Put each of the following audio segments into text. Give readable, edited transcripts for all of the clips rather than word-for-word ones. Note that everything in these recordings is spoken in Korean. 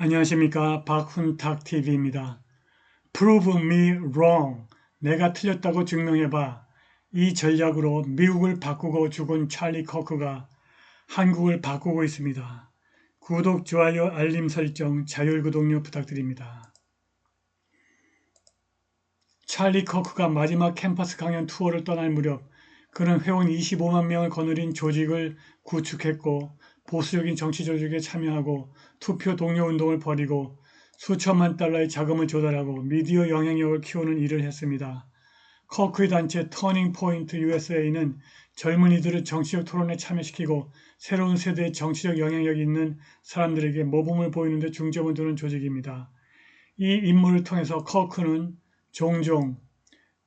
안녕하십니까. 박훈탁TV입니다. Prove me wrong. 내가 틀렸다고 증명해봐. 이 전략으로 미국을 바꾸고 죽은 찰리 커크가 한국을 바꾸고 있습니다. 구독, 좋아요, 알림 설정, 자율구독료 부탁드립니다. 찰리 커크가 마지막 캠퍼스 강연 투어를 떠날 무렵 그는 회원 25만 명을 거느린 조직을 구축했고 보수적인 정치 조직에 참여하고 투표 동료 운동을 벌이고 수천만 달러의 자금을 조달하고 미디어 영향력을 키우는 일을 했습니다. 커크의 단체 터닝 포인트 USA는 젊은이들을 정치적 토론에 참여시키고 새로운 세대의 정치적 영향력이 있는 사람들에게 모범을 보이는 데 중점을 두는 조직입니다. 이 임무를 통해서 커크는 종종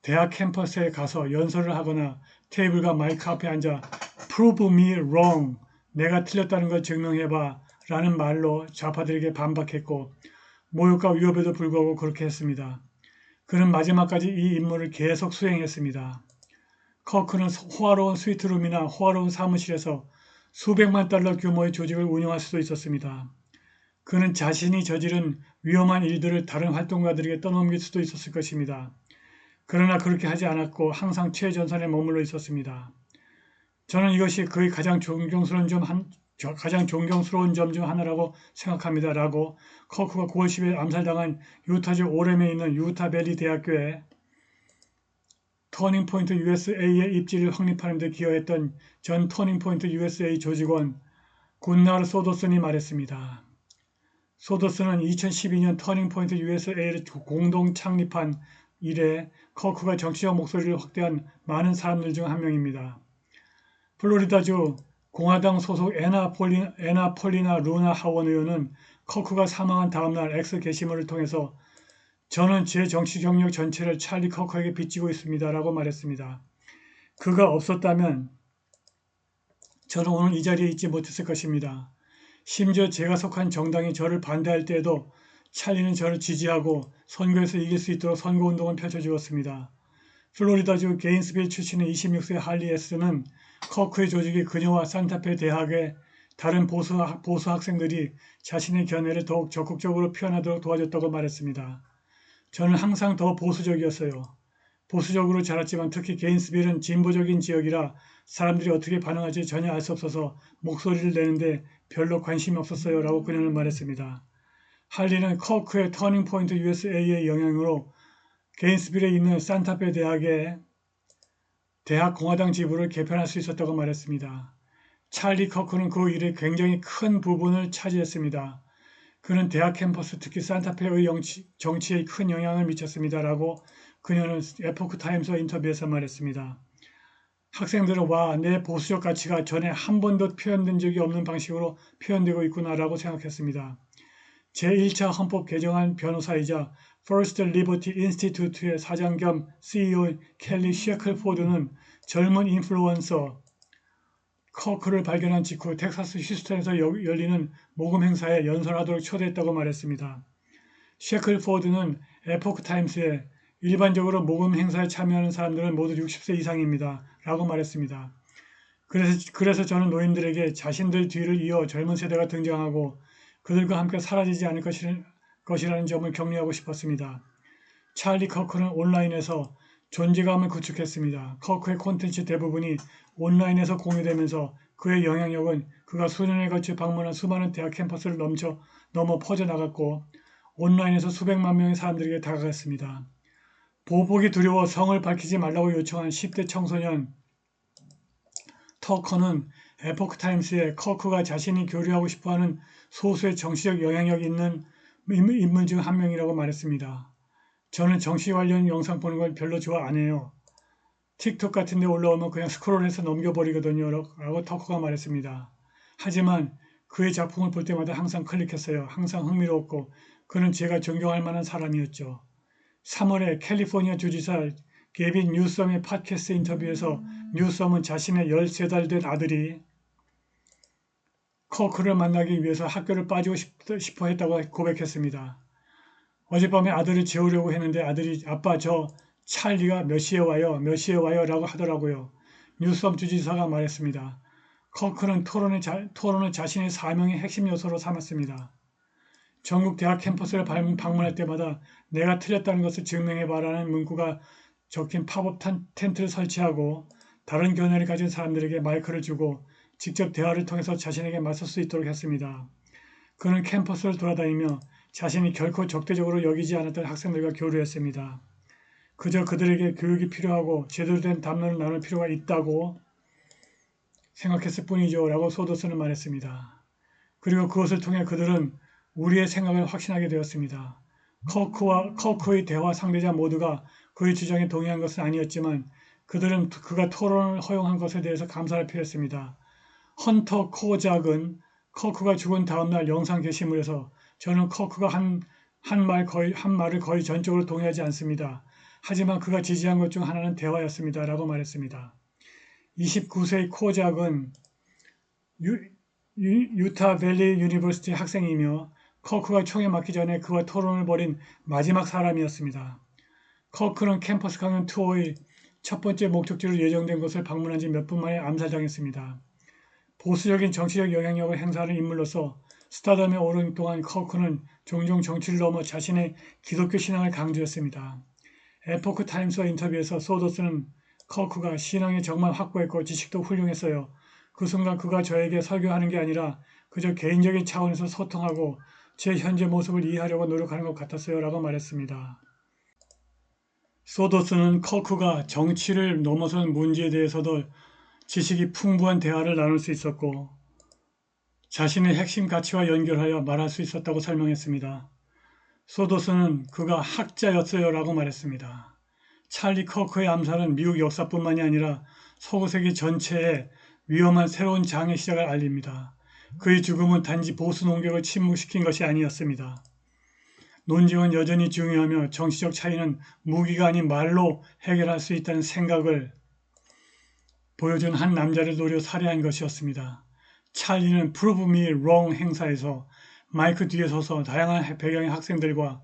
대학 캠퍼스에 가서 연설을 하거나 테이블과 마이크 앞에 앉아 Prove me wrong. 내가 틀렸다는 걸 증명해봐 라는 말로 좌파들에게 반박했고 모욕과 위협에도 불구하고 그렇게 했습니다. 그는 마지막까지 이 임무를 계속 수행했습니다. 커크는 호화로운 스위트룸이나 호화로운 사무실에서 수백만 달러 규모의 조직을 운영할 수도 있었습니다. 그는 자신이 저지른 위험한 일들을 다른 활동가들에게 떠넘길 수도 있었을 것입니다. 그러나 그렇게 하지 않았고 항상 최전선에 머물러 있었습니다. 저는 이것이 그의 가장 존경스러운 점 중 하나라고 생각합니다. 라고 커크가 9월 10일 암살당한 유타주 오렘에 있는 유타밸리 대학교에 터닝포인트 USA의 입지를 확립하는 데 기여했던 전 터닝포인트 USA 조직원 군나르 소더슨이 말했습니다. 소더슨은 2012년 터닝포인트 USA를 공동 창립한 이래 커크가 정치적 목소리를 확대한 많은 사람들 중 한 명입니다. 플로리다주 공화당 소속 애나 폴리나 루나 하원 의원은 커크가 사망한 다음날 X 게시물을 통해서 저는 제 정치 경력 전체를 찰리 커크에게 빚지고 있습니다. 라고 말했습니다. 그가 없었다면 저는 오늘 이 자리에 있지 못했을 것입니다. 심지어 제가 속한 정당이 저를 반대할 때에도 찰리는 저를 지지하고 선거에서 이길 수 있도록 선거운동을 펼쳐주었습니다. 플로리다주 게인스빌 출신의 26세 할리 에스는 커크의 조직이 그녀와 산타페 대학의 다른 보수 학생들이 자신의 견해를 더욱 적극적으로 표현하도록 도와줬다고 말했습니다. 저는 항상 더 보수적이었어요. 보수적으로 자랐지만 특히 게인스빌은 진보적인 지역이라 사람들이 어떻게 반응할지 전혀 알 수 없어서 목소리를 내는데 별로 관심이 없었어요. 라고 그녀는 말했습니다. 할리는 커크의 터닝포인트 USA의 영향으로 게인스빌에 있는 산타페 대학의 대학 공화당 지부를 개편할 수 있었다고 말했습니다. 찰리 커크는 그 일에 굉장히 큰 부분을 차지했습니다. 그는 대학 캠퍼스 특히 산타페의 정치에 큰 영향을 미쳤습니다. 라고 그녀는 에포크 타임스 인터뷰에서 말했습니다. 학생들은 와, 내 보수적 가치가 전에 한 번도 표현된 적이 없는 방식으로 표현되고 있구나라고 생각했습니다. 제1차 헌법 개정안 변호사이자 First Liberty Institute의 사장 겸 CEO 켈리 셰클포드는 젊은 인플루언서 커크를 발견한 직후 텍사스 휴스턴에서 열리는 모금 행사에 연설하도록 초대했다고 말했습니다. 셰클포드는 에포크 타임스에 일반적으로 모금 행사에 참여하는 사람들은 모두 60세 이상입니다. 라고 말했습니다. 그래서 저는 노인들에게 자신들 뒤를 이어 젊은 세대가 등장하고 그들과 함께 사라지지 않을 것이라는 점을 격려하고 싶었습니다. 찰리 커크는 온라인에서 존재감을 구축했습니다. 커크의 콘텐츠 대부분이 온라인에서 공유되면서 그의 영향력은 그가 수년에 걸쳐 방문한 수많은 대학 캠퍼스를 넘어 퍼져나갔고 온라인에서 수백만 명의 사람들에게 다가갔습니다. 보복이 두려워 성을 밝히지 말라고 요청한 10대 청소년 터커는 에포크 타임스에 커크가 자신이 교류하고 싶어하는 소수의 정치적 영향력이 있는 인물 중 한 명이라고 말했습니다. 저는 정치 관련 영상 보는 걸 별로 좋아 안 해요. 틱톡 같은 데 올라오면 그냥 스크롤해서 넘겨버리거든요. 라고 터커가 말했습니다. 하지만 그의 작품을 볼 때마다 항상 클릭했어요. 항상 흥미로웠고 그는 제가 존경할 만한 사람이었죠. 3월에 캘리포니아 주지사 게빈 뉴섬의 팟캐스트 인터뷰에서 뉴섬은 자신의 13달 된 아들이 커크를 만나기 위해서 학교를 빠지고 싶어 했다고 고백했습니다. 어젯밤에 아들을 재우려고 했는데 아들이 아빠 저 찰리가 몇 시에 와요 라고 하더라고요. 뉴섬 주지사가 말했습니다. 커크는 토론을 자신의 사명의 핵심 요소로 삼았습니다. 전국 대학 캠퍼스를 방문할 때마다 내가 틀렸다는 것을 증명해봐라는 문구가 적힌 팝업 텐트를 설치하고 다른 견해를 가진 사람들에게 마이크를 주고 직접 대화를 통해서 자신에게 맞설 수 있도록 했습니다. 그는 캠퍼스를 돌아다니며 자신이 결코 적대적으로 여기지 않았던 학생들과 교류했습니다. 그저 그들에게 교육이 필요하고 제대로 된 담론을 나눌 필요가 있다고 생각했을 뿐이죠. 라고 소더스는 말했습니다. 그리고 그것을 통해 그들은 우리의 생각을 확신하게 되었습니다. 커크의 대화 상대자 모두가 그의 주장에 동의한 것은 아니었지만 그들은 그가 토론을 허용한 것에 대해서 감사를 표했습니다. 헌터 코작은 커크가 죽은 다음날 영상 게시물에서 저는 커크가 한 말을 거의 전적으로 동의하지 않습니다. 하지만 그가 지지한 것 중 하나는 대화였습니다. 라고 말했습니다. 29세의 코작은 유타 밸리 유니버시티 학생이며 커크가 총에 맞기 전에 그와 토론을 벌인 마지막 사람이었습니다. 커크는 캠퍼스 강연 투어의 첫 번째 목적지로 예정된 곳을 방문한 지 몇 분 만에 암살당했습니다. 보수적인 정치적 영향력을 행사하는 인물로서 스타덤에 오른 동안 커크는 종종 정치를 넘어 자신의 기독교 신앙을 강조했습니다. 에포크 타임스와 인터뷰에서 소더스는 커크가 신앙이 정말 확고했고 지식도 훌륭했어요. 그 순간 그가 저에게 설교하는 게 아니라 그저 개인적인 차원에서 소통하고 제 현재 모습을 이해하려고 노력하는 것 같았어요. 라고 말했습니다. 소더스는 커크가 정치를 넘어선 문제에 대해서도 지식이 풍부한 대화를 나눌 수 있었고 자신의 핵심 가치와 연결하여 말할 수 있었다고 설명했습니다. 소더스는 그가 학자였어요. 라고 말했습니다. 찰리 커크의 암살은 미국 역사뿐만이 아니라 서구세계 전체에 위험한 새로운 장의 시작을 알립니다. 그의 죽음은 단지 보수 농객을 침묵시킨 것이 아니었습니다. 논쟁은 여전히 중요하며 정치적 차이는 무기가 아닌 말로 해결할 수 있다는 생각을 보여준 한 남자를 노려 살해한 것이었습니다. 찰리는 Prove Me Wrong 행사에서 마이크 뒤에 서서 다양한 배경의 학생들과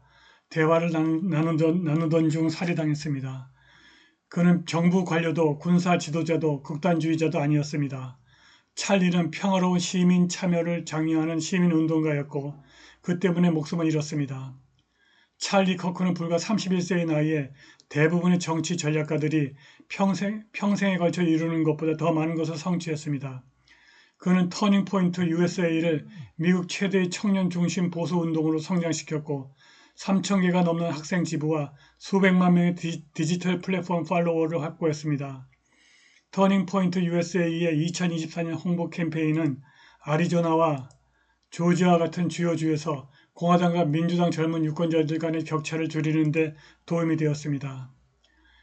대화를 나누던 중 살해당했습니다. 그는 정부 관료도 군사 지도자도 극단주의자도 아니었습니다. 찰리는 평화로운 시민 참여를 장려하는 시민운동가였고 그 때문에 목숨을 잃었습니다. 찰리 커크는 불과 31세의 나이에 대부분의 정치 전략가들이 평생에 걸쳐 이루는 것보다 더 많은 것을 성취했습니다. 그는 터닝포인트 USA를 미국 최대의 청년 중심 보수 운동으로 성장시켰고 3,000개가 넘는 학생 지부와 수백만 명의 디지털 플랫폼 팔로워를 확보했습니다. 터닝포인트 USA의 2024년 홍보 캠페인은 아리조나와 조지아와 같은 주요 주에서 공화당과 민주당 젊은 유권자들 간의 격차를 줄이는 데 도움이 되었습니다.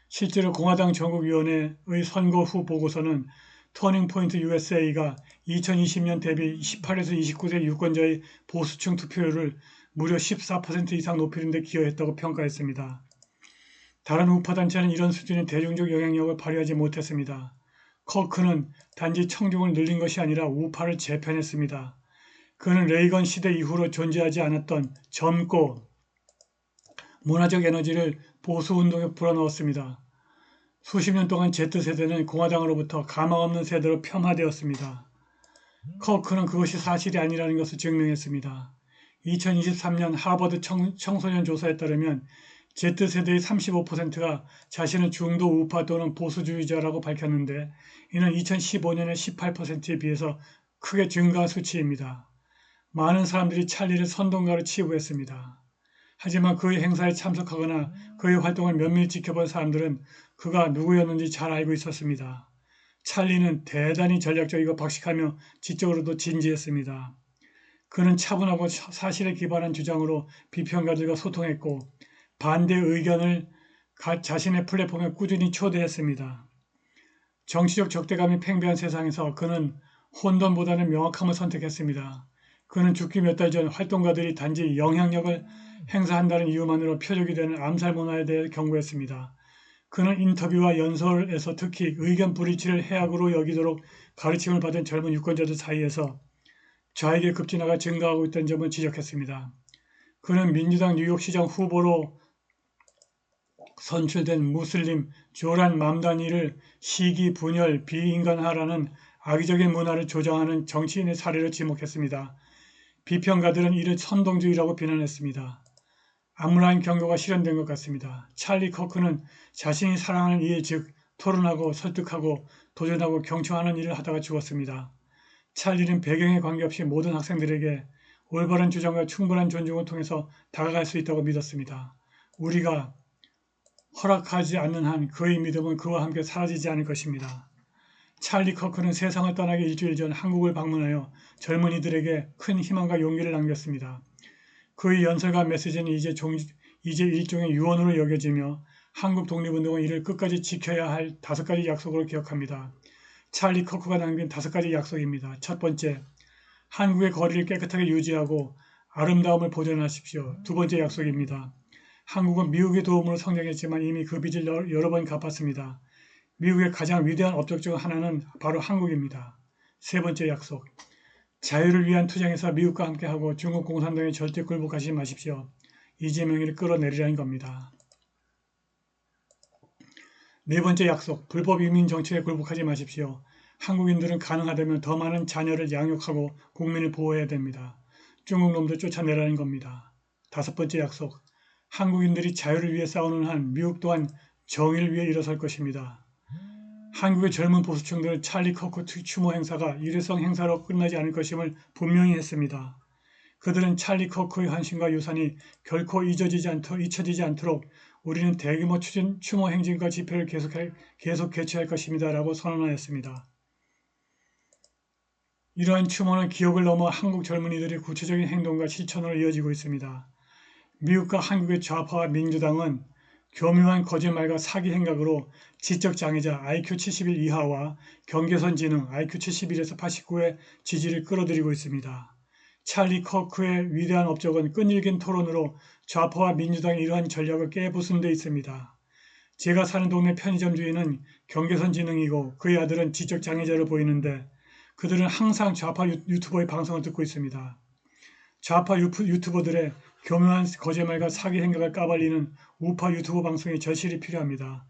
실제로 공화당 전국위원회의 선거 후 보고서는 터닝포인트 USA가 2020년 대비 18에서 29세 유권자의 보수층 투표율을 무려 14% 이상 높이는 데 기여했다고 평가했습니다. 다른 우파단체는 이런 수준의 대중적 영향력을 발휘하지 못했습니다. 커크는 단지 청중을 늘린 것이 아니라 우파를 재편했습니다. 그는 레이건 시대 이후로 존재하지 않았던 젊고 문화적 에너지를 보수운동에 불어넣었습니다. 수십 년 동안 Z세대는 공화당으로부터 가망 없는 세대로 폄하되었습니다. 커크는 그것이 사실이 아니라는 것을 증명했습니다. 2023년 하버드 청소년 조사에 따르면 Z세대의 35%가 자신을 중도 우파 또는 보수주의자라고 밝혔는데 이는 2015년의 18%에 비해서 크게 증가한 수치입니다. 많은 사람들이 찰리를 선동가로 치부했습니다. 하지만 그의 행사에 참석하거나 그의 활동을 면밀히 지켜본 사람들은 그가 누구였는지 잘 알고 있었습니다. 찰리는 대단히 전략적이고 박식하며 지적으로도 진지했습니다. 그는 차분하고 사실에 기반한 주장으로 비평가들과 소통했고 반대 의견을 자신의 플랫폼에 꾸준히 초대했습니다. 정치적 적대감이 팽배한 세상에서 그는 혼돈보다는 명확함을 선택했습니다. 그는 죽기 몇 달 전 활동가들이 단지 영향력을 행사한다는 이유만으로 표적이 되는 암살 문화에 대해 경고했습니다. 그는 인터뷰와 연설에서 특히 의견 불일치를 해악으로 여기도록 가르침을 받은 젊은 유권자들 사이에서 좌익의 급진화가 증가하고 있다는 점을 지적했습니다. 그는 민주당 뉴욕시장 후보로 선출된 무슬림 조란 맘다니를 시기, 분열, 비인간화라는 악의적인 문화를 조장하는 정치인의 사례를 지목했습니다. 비평가들은 이를 선동주의라고 비난했습니다. 암울한 경고가 실현된 것 같습니다. 찰리 커크는 자신이 사랑하는 일, 즉 토론하고 설득하고 도전하고 경청하는 일을 하다가 죽었습니다. 찰리는 배경에 관계없이 모든 학생들에게 올바른 주장과 충분한 존중을 통해서 다가갈 수 있다고 믿었습니다. 우리가 허락하지 않는 한 그의 믿음은 그와 함께 사라지지 않을 것입니다. 찰리 커크는 세상을 떠나기 일주일 전 한국을 방문하여 젊은이들에게 큰 희망과 용기를 남겼습니다. 그의 연설과 메시지는 이제 일종의 유언으로 여겨지며 한국 독립운동은 이를 끝까지 지켜야 할 5가지 약속으로 기억합니다. 찰리 커크가 남긴 5가지 약속입니다. 첫 번째, 한국의 거리를 깨끗하게 유지하고 아름다움을 보존하십시오. 두 번째 약속입니다. 한국은 미국의 도움으로 성장했지만 이미 그 빚을 여러 번 갚았습니다. 미국의 가장 위대한 업적 중 하나는 바로 한국입니다. 세 번째 약속. 자유를 위한 투쟁에서 미국과 함께하고 중국 공산당에 절대 굴복하지 마십시오. 이재명이를 끌어내리라는 겁니다. 네 번째 약속. 불법 이민 정책에 굴복하지 마십시오. 한국인들은 가능하다면 더 많은 자녀를 양육하고 국민을 보호해야 됩니다. 중국 놈들 쫓아내라는 겁니다. 다섯 번째 약속. 한국인들이 자유를 위해 싸우는 한 미국 또한 정의를 위해 일어설 것입니다. 한국의 젊은 보수층들은 찰리 커크 추모 행사가 일회성 행사로 끝나지 않을 것임을 분명히 했습니다. 그들은 찰리 커크의 헌신과 유산이 결코 잊혀지지 않도록 우리는 대규모 추모 행진과 집회를 계속 개최할 것입니다. 라고 선언하였습니다. 이러한 추모는 기억을 넘어 한국 젊은이들의 구체적인 행동과 실천으로 이어지고 있습니다. 미국과 한국의 좌파와 민주당은 교묘한 거짓말과 사기 행각으로 지적장애자 IQ 71 이하와 경계선 지능 IQ 71에서 89의 지지를 끌어들이고 있습니다. 찰리 커크의 위대한 업적은 끈질긴 토론으로 좌파와 민주당의 이러한 전략을 깨부순 데 있습니다. 제가 사는 동네 편의점 주인은 경계선 지능이고 그의 아들은 지적장애자로 보이는데 그들은 항상 좌파 유튜버의 방송을 듣고 있습니다. 좌파 유튜버들의 교묘한 거짓말과 사기 행각을 까발리는 우파 유튜버 방송이 절실히 필요합니다.